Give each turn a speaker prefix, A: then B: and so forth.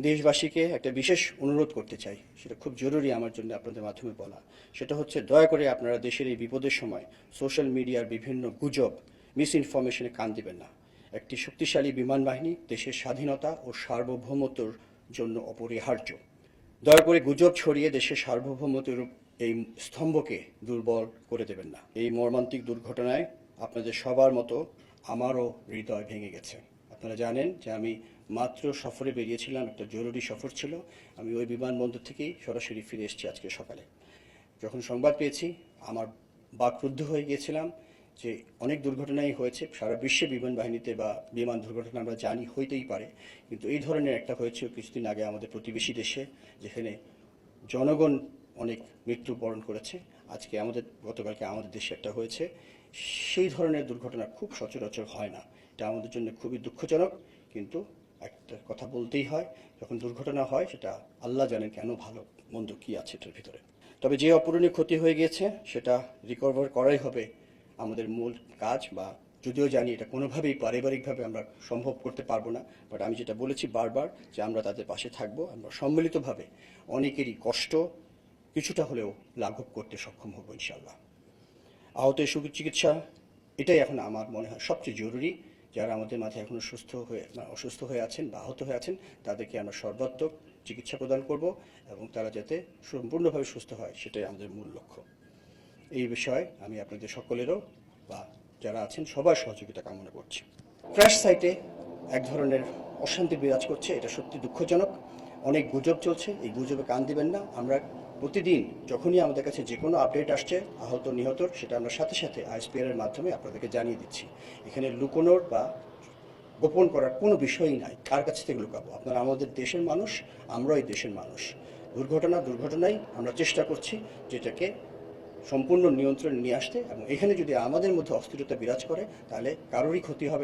A: দেশবাসীকে একটা বিশেষ অনুরোধ করতে চাই, সেটা খুব জরুরি আমার জন্য আপনাদের মাধ্যমে বলা। সেটা হচ্ছে, দয়া করে আপনারা দেশের এই বিপদের সময় সোশ্যাল মিডিয়ার বিভিন্ন গুজব, মিস ইনফরমেশনে কান দিবেন না। একটি শক্তিশালী বিমান বাহিনী দেশের স্বাধীনতা ও সার্বভৌমত্বর জন্য অপরিহার্য। দয়া করে গুজব ছড়িয়ে দেশের সার্বভৌমত্বের এই স্তম্ভকে দুর্বল করে দেবেন না। এই মর্মান্তিক দুর্ঘটনায় আপনাদের সবার মতো আমারও হৃদয় ভেঙে গেছে। আপনারা জানেন যে আমি মাত্র সফরে বেরিয়েছিলাম, একটা জরুরি সফর ছিল। আমি ওই বিমানবন্দর থেকেই সরাসরি ফিরে এসেছি আজকে সকালে। যখন সংবাদ পেয়েছি, আমার বাকরুদ্ধ হয়ে গিয়েছিলাম যে অনেক দুর্ঘটনাই হয়েছে সারা বিশ্বে বিমান বাহিনীতে, বা বিমান দুর্ঘটনা আমরা জানি হইতেই পারে, কিন্তু এই ধরনের একটা হয়েছে কিছুদিন আগে আমাদের প্রতিবেশী দেশে, যেখানে জনগণ অনেক মৃত্যুবরণ করেছে। আজকে গতকালকে আমাদের দেশে একটা হয়েছে। সেই ধরনের দুর্ঘটনা খুব সচরাচর হয় না। এটা আমাদের জন্য খুবই দুঃখজনক, কিন্তু একটা কথা বলতেই হয়, যখন দুর্ঘটনা হয় সেটা আল্লাহ জানেন কেন, ভালো মন্দ কী আছে এটার ভিতরে। তবে যে অপূরণীয় ক্ষতি হয়ে গিয়েছে সেটা রিকভার করাই হবে আমাদের মূল কাজ। বা যদিও জানি এটা কোনোভাবেই পারিবারিকভাবে আমরা সম্ভব করতে পারবো না, বাট আমি যেটা বলেছি বারবার, যে আমরা তাদের পাশে থাকবো। আমরা সম্মিলিতভাবে অনেকেরই কষ্ট কিছুটা হলেও লাঘব করতে সক্ষম হব ইনশাল্লাহ। আহতের সুচিকিৎসা, এটাই এখন আমার মনে হয় সবচেয়ে জরুরি। যারা আমাদের মাঝে এখনো অসুস্থ হয়ে আছেন বা আহত হয়ে আছেন, তাদেরকে আমরা সর্বাত্মক চিকিৎসা প্রদান করব, এবং তারা যাতে সম্পূর্ণভাবে সুস্থ হয়, সেটাই আমাদের মূল লক্ষ্য। এই বিষয়ে আমি আপনাদের সকলেরও, বা যারা আছেন সবার সহযোগিতা কামনা করছি। ক্র্যাশ সাইটে এক ধরনের অশান্তি বিরাজ করছে, এটা সত্যি দুঃখজনক। অনেক গুজব চলছে, এই গুজবে কান দিবেন না। আমরা প্রতিদিন যখনই আমাদের কাছে যে কোনো আপডেট আসছে আহত নিহতর, সেটা আমরা সাথে সাথে আইএসপিআর এর মাধ্যমে আপনাদেরকে জানিয়ে দিচ্ছি। এখানে লুকোনোর বা গোপন করার কোনো বিষয়ই নাই। কার কাছ থেকে লুকাবো? আপনারা আমাদের দেশের মানুষ, আমরাও এই দেশের মানুষ। দুর্ঘটনাই আমরা চেষ্টা করছি যেটাকে সম্পূর্ণ নিয়ন্ত্রণে নিয়ে আসতে, এবং এখানে যদি আমাদের মধ্যে অস্থিরতা বিরাজ করে, তাহলে কারোরই ক্ষতি হবে না।